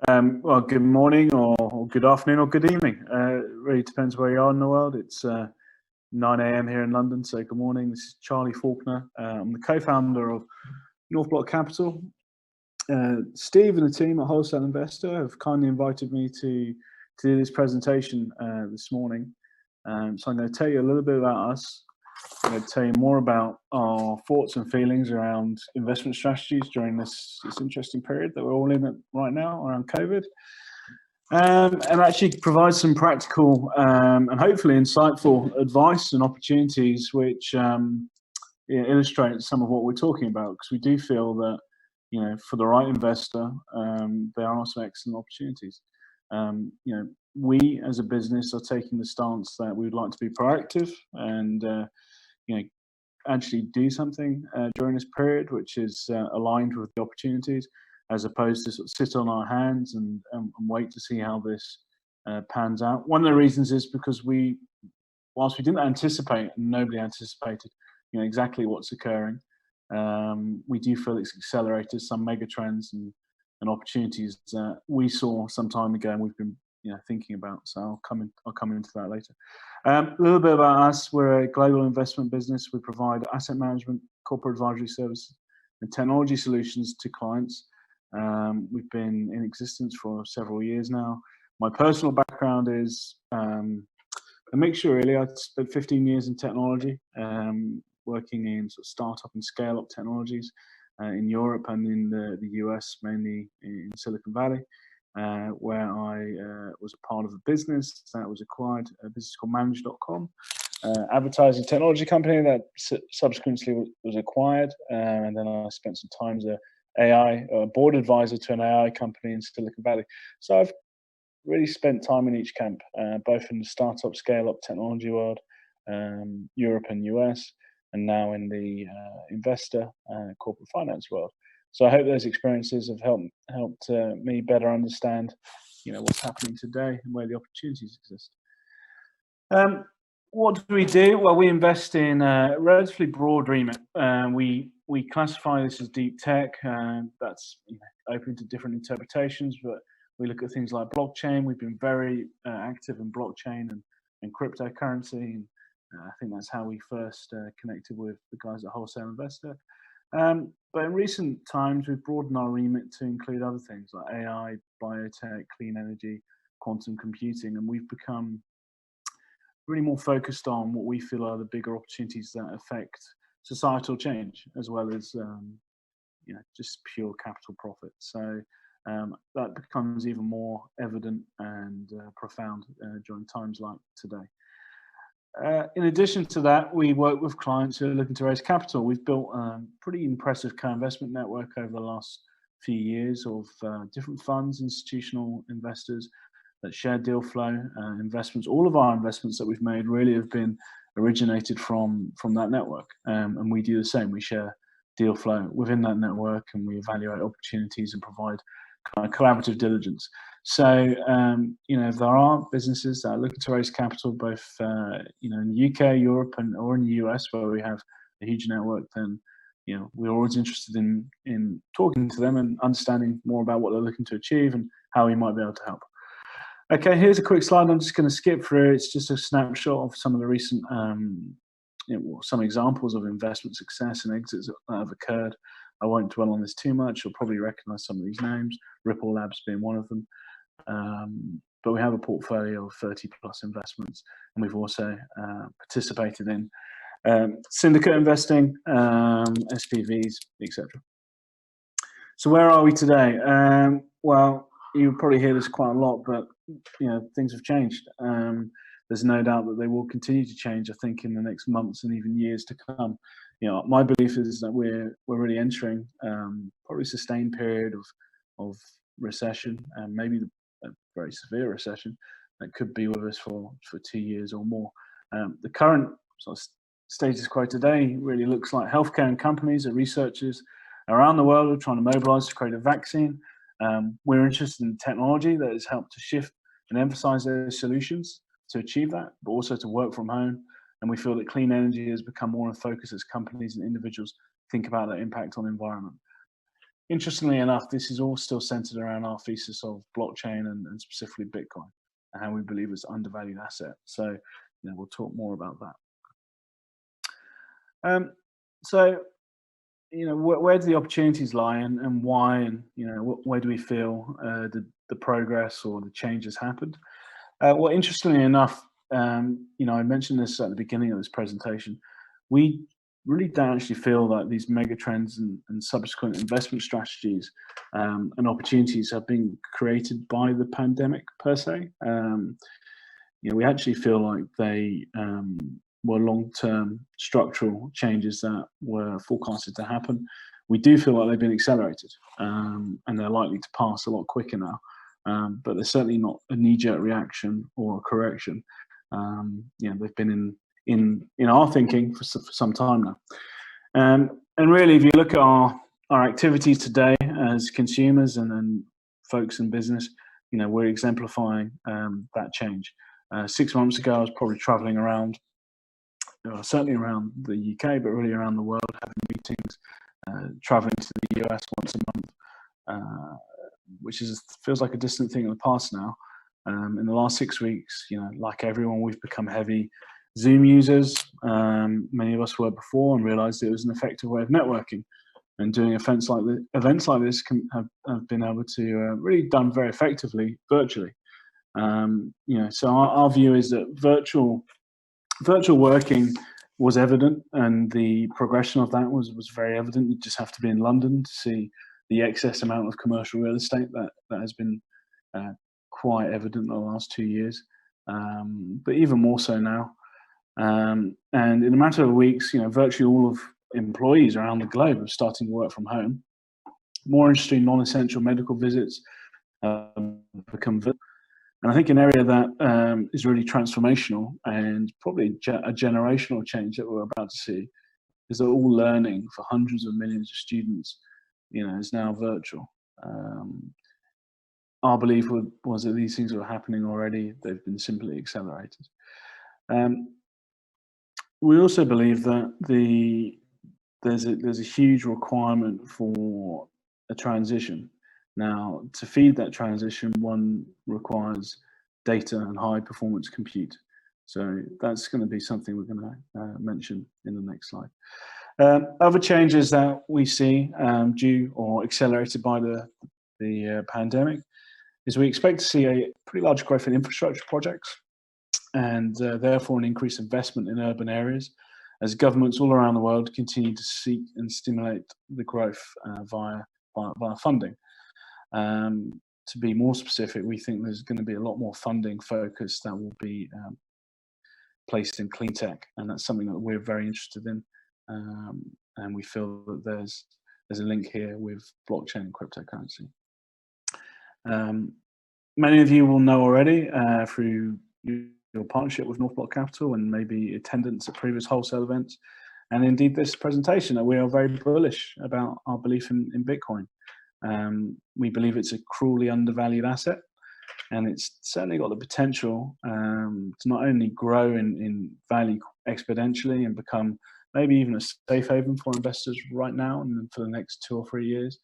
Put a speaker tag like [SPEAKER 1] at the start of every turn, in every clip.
[SPEAKER 1] Well, good morning or good afternoon or good evening. It really depends where you are in the world. It's 9 a.m. here in London, so good morning. This is Charlie Faulkner. I'm the co-founder of Northblock Capital. Steve and the team at Wholesale Investor have kindly invited me to do this presentation this morning. So I'm going to tell you a little bit about us. I'm going to tell you more about our thoughts and feelings around investment strategies during this interesting period that we're all in right now around COVID, and actually provide some practical and hopefully insightful advice and opportunities which illustrate some of what we're talking about, because we do feel that, you know, for the right investor, there are some excellent opportunities. You know, we as a business are taking the stance that we would like to be proactive and you know, actually do something during this period which is aligned with the opportunities, as opposed to sort of sit on our hands and wait to see how this pans out. One of the reasons is because whilst we didn't anticipate, and nobody anticipated, you know, exactly what's occurring, we do feel it's accelerated some mega trends and opportunities that we saw some time ago and we've been, you know, thinking about. So I'll come into that later. A little bit about us. We're a global investment business. We provide asset management, corporate advisory services, and technology solutions to clients. We've been in existence for several years now. My personal background is a mixture, really. I spent 15 years in technology, working in sort of startup and scale-up technologies in Europe and in the US, mainly in Silicon Valley, where I was a part of a business that was acquired, a business called Manage.com, advertising technology company that subsequently was acquired. And then I spent some time as a board advisor to an AI company in Silicon Valley. So I've really spent time in each camp, both in the startup scale-up technology world, Europe and US, and now in the investor corporate finance world. So I hope those experiences have helped me better understand, you know, what's happening today and where the opportunities exist. What do we do? Well, we invest in a relatively broad remit. We classify this as deep tech. That's, you know, open to different interpretations, but we look at things like blockchain. We've been very active in blockchain and cryptocurrency. And I think that's how we first connected with the guys at Wholesale Investor. But in recent times, we've broadened our remit to include other things like AI, biotech, clean energy, quantum computing, and we've become really more focused on what we feel are the bigger opportunities that affect societal change, as well as you know, just pure capital profit. So that becomes even more evident and profound during times like today. In addition to that, we work with clients who are looking to raise capital. We've built a pretty impressive co-investment network over the last few years of different funds, institutional investors that share deal flow, investments. All of our investments that we've made really have been originated from that network, and we do the same. We share deal flow within that network, and we evaluate opportunities and provide kind of collaborative diligence. So, you know, if there are businesses that are looking to raise capital, both, you know, in the UK, Europe, or in the US, where we have a huge network, then, you know, we're always interested in talking to them and understanding more about what they're looking to achieve and how we might be able to help. Okay, here's a quick slide I'm just going to skip through. It's just a snapshot of some of the recent, you know, some examples of investment success and exits that have occurred. I won't dwell on this too much. You'll probably recognize some of these names, Ripple Labs being one of them. But we have a portfolio of 30 plus investments, and we've also participated in syndicate investing, SPVs, etc. So where are we today? Well, you probably hear this quite a lot, but, you know, things have changed. There's no doubt that they will continue to change, I think, in the next months and even years to come. You know, my belief is that we're really entering probably a sustained period of recession, and maybe a very severe recession that could be with us for 2 years or more. The current sort of status quo today really looks like healthcare and companies and researchers around the world are trying to mobilize to create a vaccine. We're interested in technology that has helped to shift and emphasize those solutions to achieve that, but also to work from home. And we feel that clean energy has become more in focus as companies and individuals think about their impact on the environment. interestingly enough, this is all still centered around our thesis of blockchain and specifically Bitcoin, and how we believe it's an undervalued asset. So, we'll talk more about that. So, where do the opportunities lie, and why, and where do we feel the progress or the change has happened? Well, interestingly enough, I mentioned this at the beginning of this presentation. We really don't actually feel that these mega trends and subsequent investment strategies and opportunities have been created by the pandemic per se. We actually feel like they were long-term structural changes that were forecasted to happen. We do feel like they've been accelerated, and they're likely to pass a lot quicker now. But they're certainly not a knee-jerk reaction or a correction. They've been in our thinking for some time now. And really, if you look at our activities today as consumers and then folks in business, we're exemplifying that change. 6 months ago, I was probably traveling around, certainly around the UK, but really around the world, having meetings, traveling to the US once a month, which feels like a distant thing in the past now. In the last 6 weeks, like everyone, we've become heavy Zoom users. Many of us were before, and realized it was an effective way of networking. And doing events like this have been able to really done very effectively virtually. So our view is that virtual working was evident, and the progression of that was very evident. You just have to be in London to see the excess amount of commercial real estate that has been quite evident in the last 2 years, but even more so now. And in a matter of weeks, virtually all of employees around the globe are starting to work from home. More interesting non-essential medical visits become visible. And I think an area that is really transformational and probably a generational change that we're about to see is that all learning for hundreds of millions of students, is now virtual. Our belief was that these things were happening already. They've been simply accelerated. We also believe that there's a huge requirement for a transition. Now, to feed that transition, one requires data and high performance compute. So that's going to be something we're going to mention in the next slide. Other changes that we see due or accelerated by the pandemic is we expect to see a pretty large growth in infrastructure projects, and therefore an increased investment in urban areas as governments all around the world continue to seek and stimulate the growth via funding. To be more specific, we think there's going to be a lot more funding focus that will be placed in clean tech, and that's something that we're very interested in. And we feel that there's a link here with blockchain and cryptocurrency. Many of you will know already through your partnership with Northblock Capital and maybe attendance at previous wholesale events, and indeed this presentation, that we are very bullish about our belief in Bitcoin. We believe it's a cruelly undervalued asset, and it's certainly got the potential to not only grow in value exponentially and become maybe even a safe haven for investors right now and for the next 2 or 3 years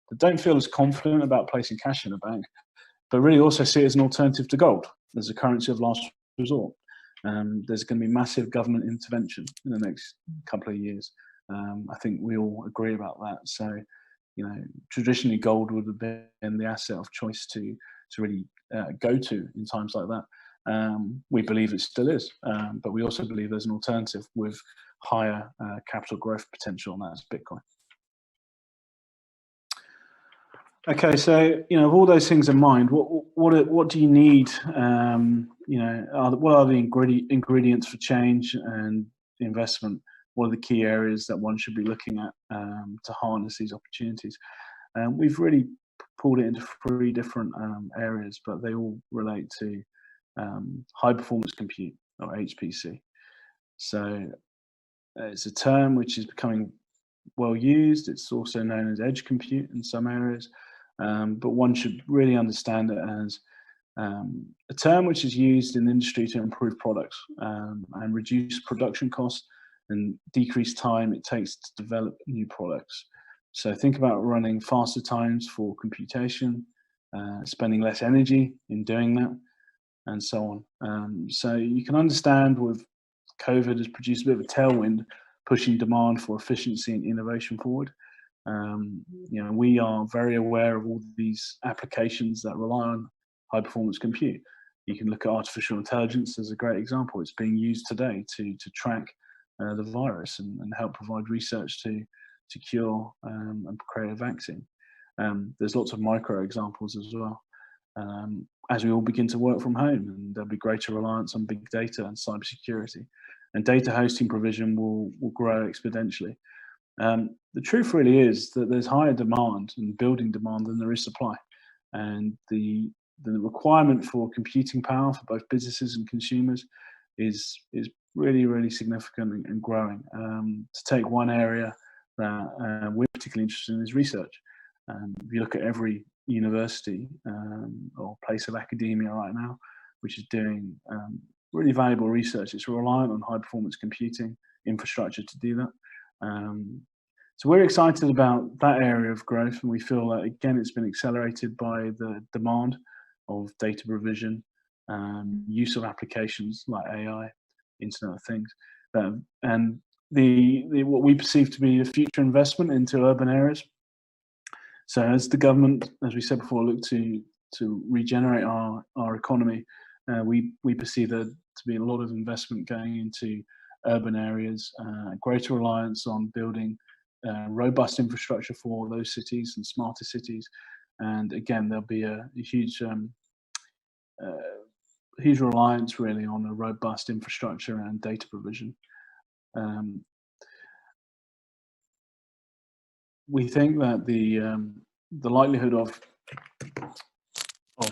[SPEAKER 1] that don't feel as confident about placing cash in a bank, but really also see it as an alternative to gold, as a currency of last resort. There's going to be massive government intervention in the next couple of years. I think we all agree about that. So, traditionally gold would have been the asset of choice to really go to in times like that. We believe it still is, but we also believe there's an alternative with higher capital growth potential, and that's Bitcoin. Okay, so with all those things in mind, what do you need? What are the ingredients for change and investment? What are the key areas that one should be looking at to harness these opportunities? We've really pulled it into 3 different areas, but they all relate to high performance compute, or HPC. So it's a term which is becoming well used. It's also known as edge compute in some areas, but one should really understand it as a term which is used in the industry to improve products and reduce production costs and decrease time it takes to develop new products. So think about running faster times for computation, spending less energy in doing that, and so on. So you can understand with COVID has produced a bit of a tailwind, pushing demand for efficiency and innovation forward. We are very aware of all these applications that rely on high performance compute. You can look at artificial intelligence as a great example. It's being used today to track the virus and help provide research to cure and create a vaccine. There's lots of micro examples as well. As we all begin to work from home, and there'll be greater reliance on big data and cybersecurity, and data hosting provision will grow exponentially. The truth really is that there's higher demand and building demand than there is supply, and the requirement for computing power for both businesses and consumers is really significant and growing. To take one area that we're particularly interested in is research. If you look at every university or place of academia right now, which is doing really valuable research, it's reliant on high performance computing infrastructure to do that. So we're excited about that area of growth, and we feel that again it's been accelerated by the demand of data provision, use of applications like AI, Internet of Things, and the what we perceive to be the future investment into urban areas. So as the government, as we said before, look to regenerate our economy, we perceive there to be a lot of investment going into urban areas, greater reliance on building robust infrastructure for those cities and smarter cities. And again, there'll be a huge reliance really on a robust infrastructure and data provision. We think that the likelihood of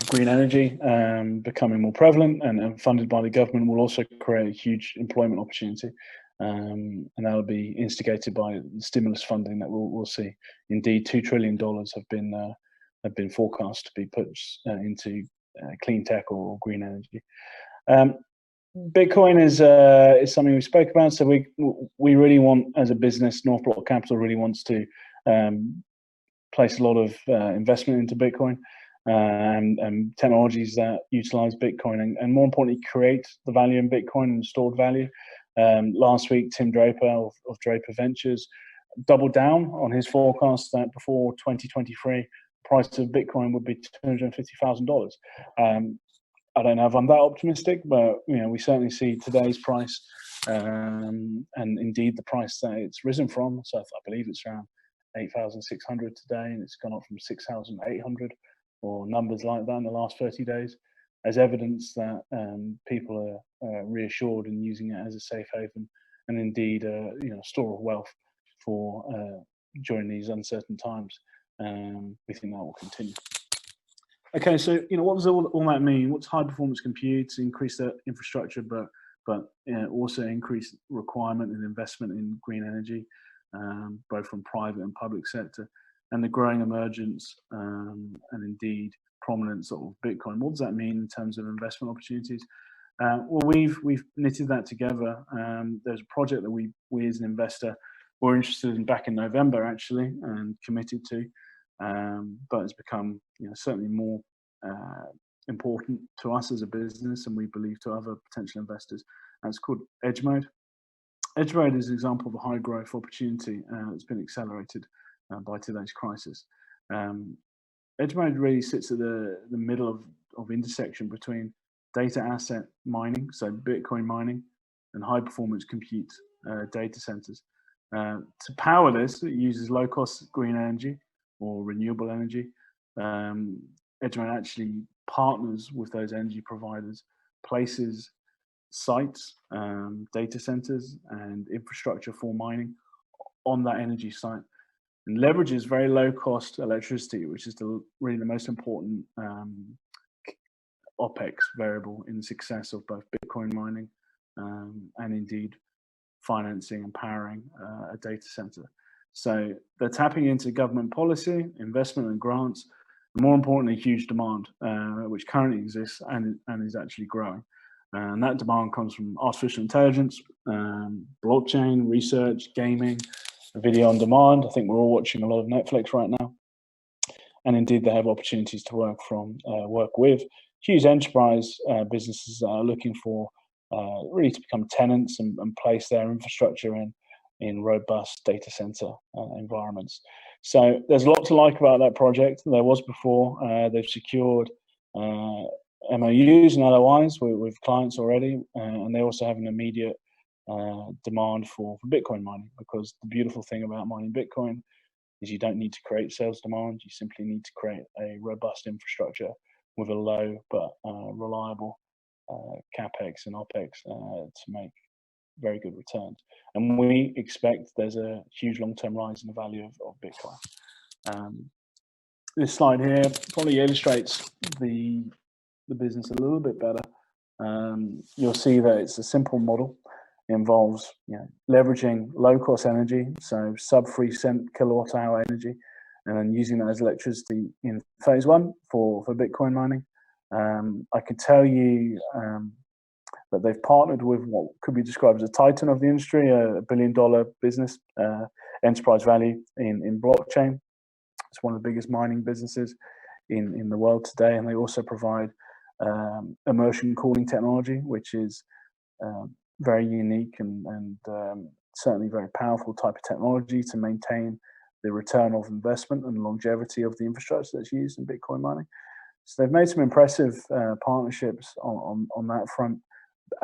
[SPEAKER 1] green energy becoming more prevalent and funded by the government will also create a huge employment opportunity, and that'll be instigated by the stimulus funding that we'll see. Indeed, $2 trillion have been forecast to be put into clean tech or green energy. Bitcoin is something we spoke about. So we really want, as a business, Northblock Capital really wants to place a lot of investment into Bitcoin and technologies that utilize Bitcoin and more importantly, create the value in Bitcoin and stored value. Last week, Tim Draper of Draper Ventures doubled down on his forecast that before 2023, price of Bitcoin would be $250,000. I don't know if I'm that optimistic, but we certainly see today's price and indeed the price that it's risen from. So I believe it's around 8,600 today, and it's gone up from 6,800 or numbers like that in the last 30 days, as evidence that people are reassured and using it as a safe haven and indeed store of wealth for during these uncertain times. We think that will continue. Okay, so what does all that mean? What's high performance compute? Increase the infrastructure, but also increase requirement and investment in green energy, both from private and public sector, and the growing emergence and indeed prominence of Bitcoin. What does that mean in terms of investment opportunities? Well, we've knitted that together. There's a project that we as an investor were interested in back in November actually, and committed to. But it's become certainly more important to us as a business, and we believe to other potential investors. And it's called Edge Mode. Edge Mode is an example of a high growth opportunity that's been accelerated by today's crisis. Edge Mode really sits at the middle of intersection between data asset mining, so Bitcoin mining, and high performance compute data centers. To power this, it uses low cost green energy or renewable energy. Edge Mode actually partners with those energy providers, places sites, data centers, and infrastructure for mining on that energy site, and leverages very low cost electricity, which is really the most important OPEX variable in the success of both Bitcoin mining and indeed financing and powering a data center. So they're tapping into government policy, investment and grants, and more importantly, huge demand, which currently exists and is actually growing. And that demand comes from artificial intelligence, blockchain, research, gaming, video on demand. I think we're all watching a lot of Netflix right now. And indeed, they have opportunities to work with huge enterprise businesses that are looking for really to become tenants and place their infrastructure in robust data center environments. So there's a lot to like about that project. There was before. They've secured MOUs and LOIs with clients already, and they also have an immediate demand for Bitcoin mining, because the beautiful thing about mining Bitcoin is you don't need to create sales demand. You simply need to create a robust infrastructure with a low but reliable capex and opex to make very good returns. And we expect there's a huge long-term rise in the value of Bitcoin. This slide here probably illustrates the business a little bit better. You'll see that it's a simple model. It involves leveraging low-cost energy, so sub-3 cent kilowatt-hour energy, and then using that as electricity in phase one for Bitcoin mining. I can tell you that they've partnered with what could be described as a titan of the industry, a $1 billion business, enterprise value in blockchain. It's one of the biggest mining businesses in the world today, and they also provide immersion cooling technology, which is very unique and certainly very powerful type of technology to maintain the return of investment and longevity of the infrastructure that's used in Bitcoin mining. So they've made some impressive partnerships on that front,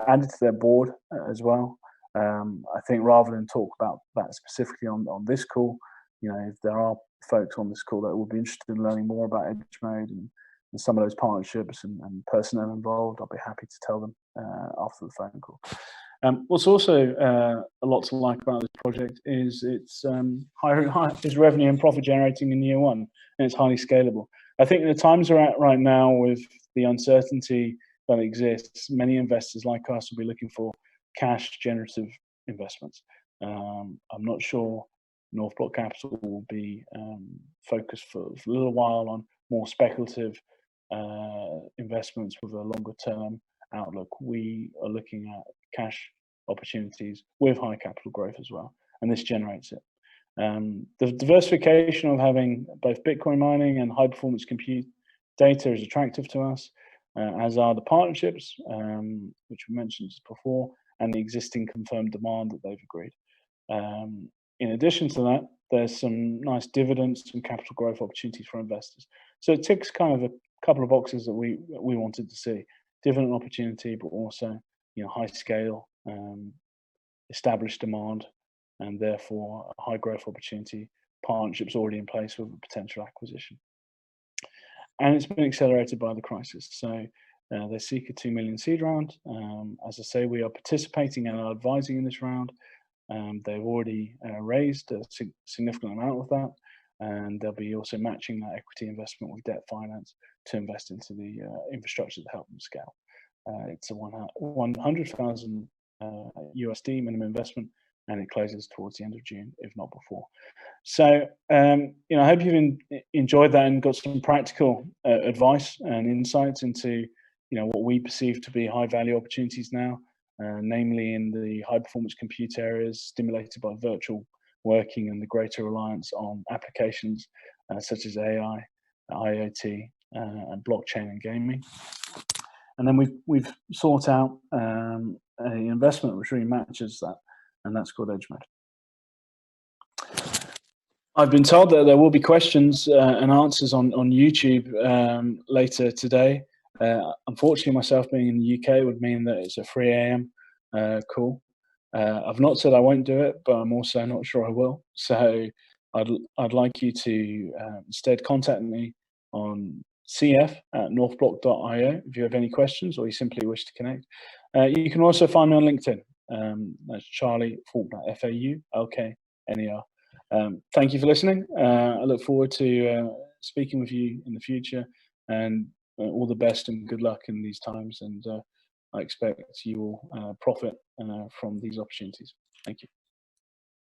[SPEAKER 1] added to their board as well. I think rather than talk about that specifically on this call, if there are folks on this call that will be interested in learning more about Edgemode and some of those partnerships and personnel involved, I'll be happy to tell them after the phone call. What's also a lot to like about this project is it's is revenue and profit generating in year one, and it's highly scalable. I think the times are at right now with the uncertainty that exists, many investors like us will be looking for cash generative investments. I'm not sure Northblock Capital will be focused for a little while on more speculative investments with a longer term outlook. We are looking at cash opportunities with high capital growth as well, and this generates it. The diversification of having both Bitcoin mining and high performance compute data is attractive to us, as are the partnerships, which we mentioned before, and the existing confirmed demand that they've agreed. In addition to that, there's some nice dividends and capital growth opportunities for investors. So it ticks kind of a couple of boxes that we wanted to see: dividend opportunity, but also high scale, established demand, and therefore a high growth opportunity. Partnerships already in place with a potential acquisition, and it's been accelerated by the crisis. So they seek a 2 million seed round. As I say, we are participating and are advising in this round. They've already raised a significant amount of that, and they'll be also matching that equity investment with debt finance to invest into the infrastructure to help them scale. It's a 100,000 USD minimum investment, and it closes towards the end of June, if not before. So, I hope you've enjoyed that and got some practical advice and insights into, what we perceive to be high value opportunities now, namely in the high performance compute areas stimulated by virtual working and the greater reliance on applications such as AI, IoT, and blockchain and gaming. And then we've sought out an investment which really matches that, and that's called Edgemode. I've been told that there will be questions and answers on YouTube later today. Unfortunately, myself being in the UK would mean that it's a 3 a.m. Call. I've not said I won't do it, but I'm also not sure I will. So I'd like you to instead contact me on cf@northblock.io if you have any questions or you simply wish to connect. You can also find me on LinkedIn. That's Charlie Faulkner, Faulkner. Thank you for listening. I look forward to speaking with you in the future, and all the best and good luck in these times. And I expect you will profit from these opportunities. Thank you.